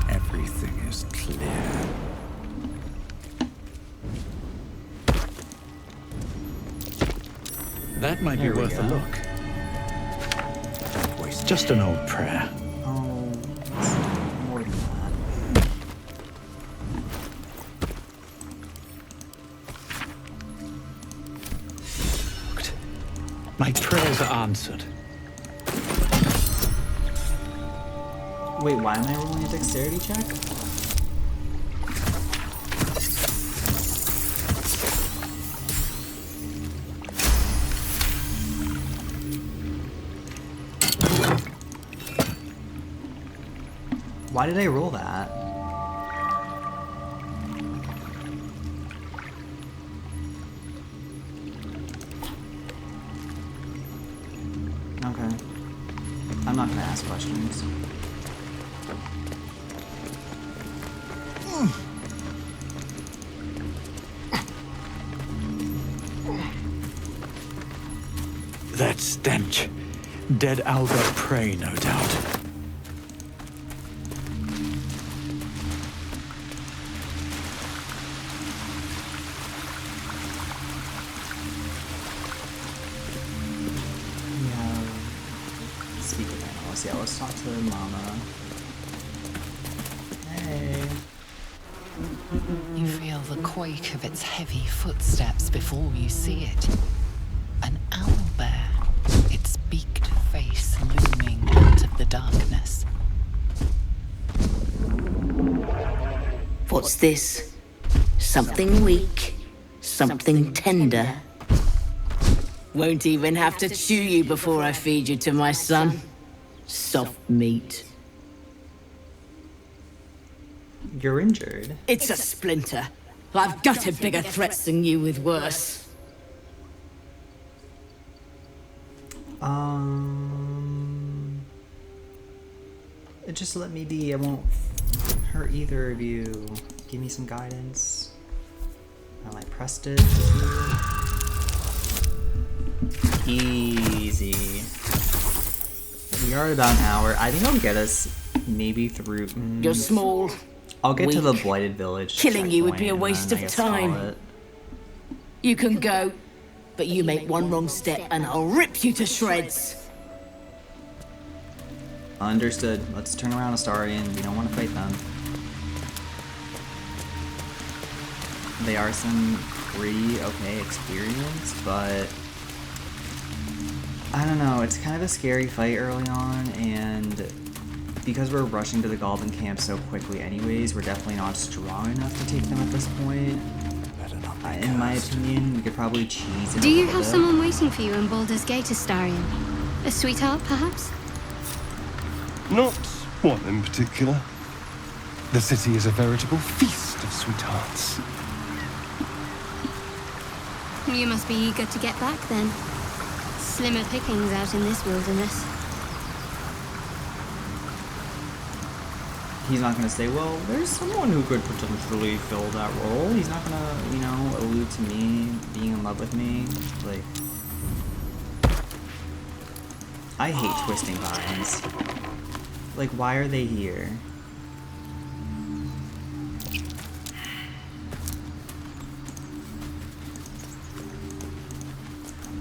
Everything is clear. That might be worth a look. Don't waste. Just an old prayer. Oh, it's more than that. My prayers are answered. Wait, why am I rolling a dexterity check? Why did I roll that? Okay. I'm not gonna ask questions. That stench. Dead Owlbear prey, no doubt. Speak of animals. Yeah, let's talk to Mama. Hey. You feel the quake of its heavy footsteps before you see it. An owlbear, its beaked face looming out of the darkness. What's this? Something weak, something tender. Won't even have to chew you before I feed you to my son. Soft meat. You're injured. It's a splinter. I've gutted bigger threats than you with worse. Just let me be. I won't hurt either of you. Give me some guidance. I like pressed it. Easy. We are at about an hour. I think I'll get us maybe through. You're small. I'll get to the weak. blighted village. Killing you would be a checkpoint, waste and then of I guess call time. it. You can go, but you make one wrong step and I'll rip you to shreds. Understood. Let's turn around Astarion. We don't want to fight them. They are some pretty okay experience, but I don't know. It's kind of a scary fight early on, and because we're rushing to the Goblin camp so quickly anyways, we're definitely not strong enough to take them at this point. In my opinion, we could probably cheese it. Do you have someone waiting for you in Baldur's Gate, Astarion? A sweetheart, perhaps? Not one in particular. The city is a veritable feast of sweethearts. You must be eager to get back then. Slimmer pickings out in this wilderness. He's not going to say, well, there's someone who could potentially fill that role. He's not going to, you know, allude to me being in love with me. Like, I hate twisting vines. Like, why are they here?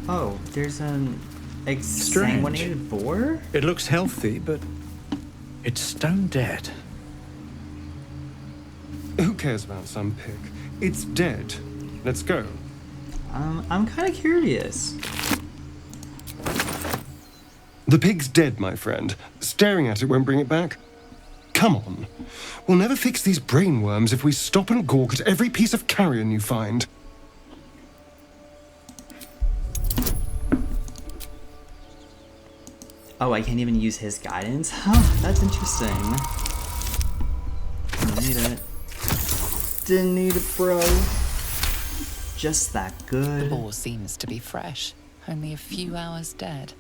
Oh, there's an exsanguinated boar? It looks healthy, but It's stone dead. Who cares about some pig? It's dead. Let's go. I'm kind of curious. The pig's dead, my friend. Staring at it won't bring it back. Come on. We'll never fix these brainworms if we stop and gawk at every piece of carrion you find. Oh, I can't even use his guidance? Huh, that's interesting. Didn't need it. Didn't need it, bro. Just that good. The boar seems to be fresh, only a few hours dead.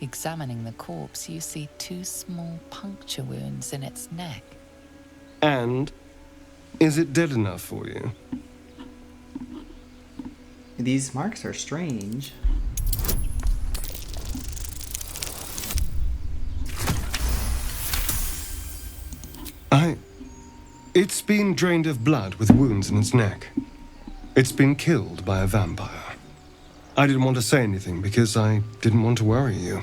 Examining the corpse, you see 2 small puncture wounds in its neck. And is it dead enough for you? These marks are strange. It's been drained of blood with wounds in its neck. It's been killed by a vampire. I didn't want to say anything because I didn't want to worry you.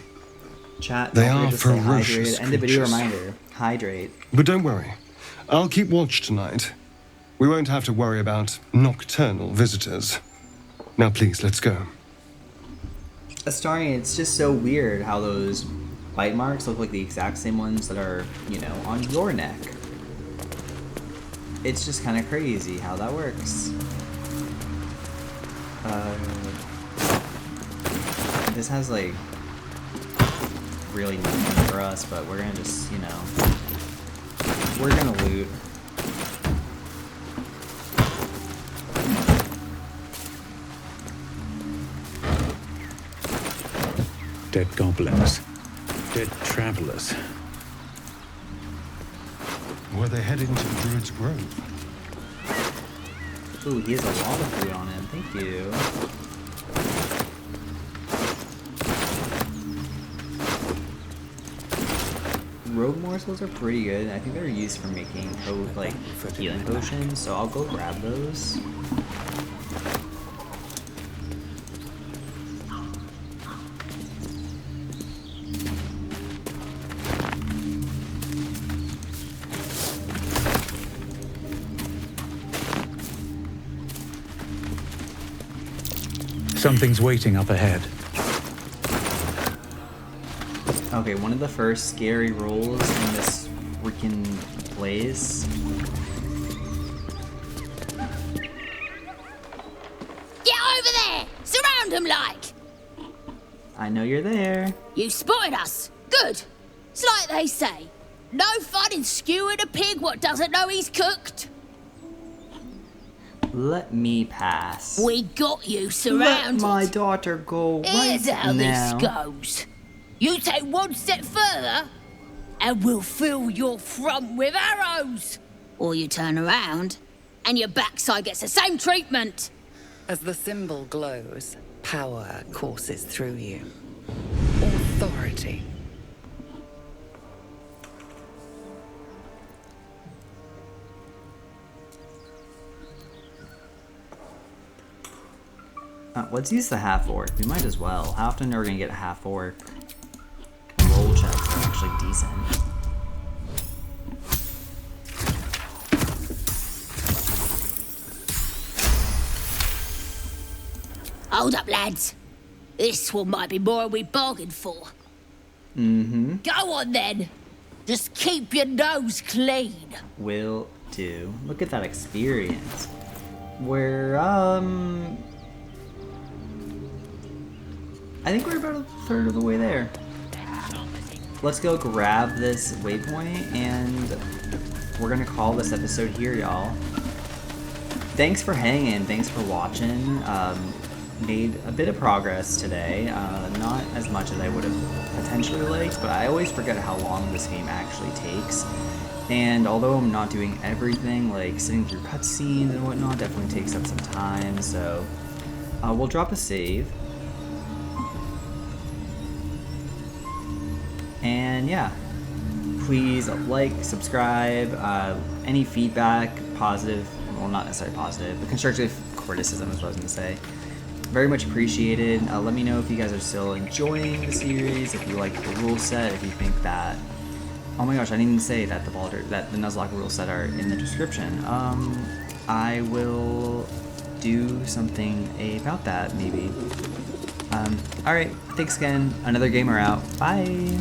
Chat, they don't are forget to stay ferocious hydrated. End the video creatures. reminder. Hydrate. But don't worry. I'll keep watch tonight. We won't have to worry about nocturnal visitors. Now please, let's go. Astarion, it's just so weird how those bite marks look like the exact same ones that are, you know, on your neck. It's just kind of crazy how that works. This has like really nothing for us, but we're gonna just, you know, we're gonna loot. Dead goblins. Dead travelers. Were they headed into the Druid's Grove? Ooh, he has a lot of food on him. Thank you. Rogue morsels are pretty good. I think they're used for making like healing potions, so I'll go grab those. Something's waiting up ahead. Okay, one of the first scary rolls in this freaking place. Get over there! Surround him like! I know you're there. You spotted us. Good. It's like they say. No fun in skewing a pig what doesn't know he's cooked. Let me pass. We got you surrounded. Let my daughter go Here's right how now. this goes. You take one step further, and we'll fill your front with arrows. Or you turn around, and your backside gets the same treatment. As the symbol glows, power courses through you. Authority. Let's use the half orc. We might as well. How often are we gonna get a half orc? Roll checks are actually decent. Hold up, lads. This one might be more than we bargained for. Mm-hmm. Go on then. Just keep your nose clean. Will do. Look at that experience. We're, I think we're about a third of the way there. Let's go grab this waypoint, and we're gonna call this episode here, y'all. Thanks for hanging, thanks for watching. Made a bit of progress today. Not as much as I would have potentially liked, but I always forget how long this game actually takes. And although I'm not doing everything, like sitting through cutscenes and whatnot definitely takes up some time, so we'll drop a save. And yeah, please like, subscribe, any feedback, positive, well not necessarily positive, but constructive criticism is what I was going to say. Very much appreciated. Let me know if you guys are still enjoying the series, if you like the rule set, if you think that Oh my gosh, I didn't even say that the Nuzlocke rule set are in the description. I will do something about that, maybe. Alright, thanks again. Another gamer out. Bye!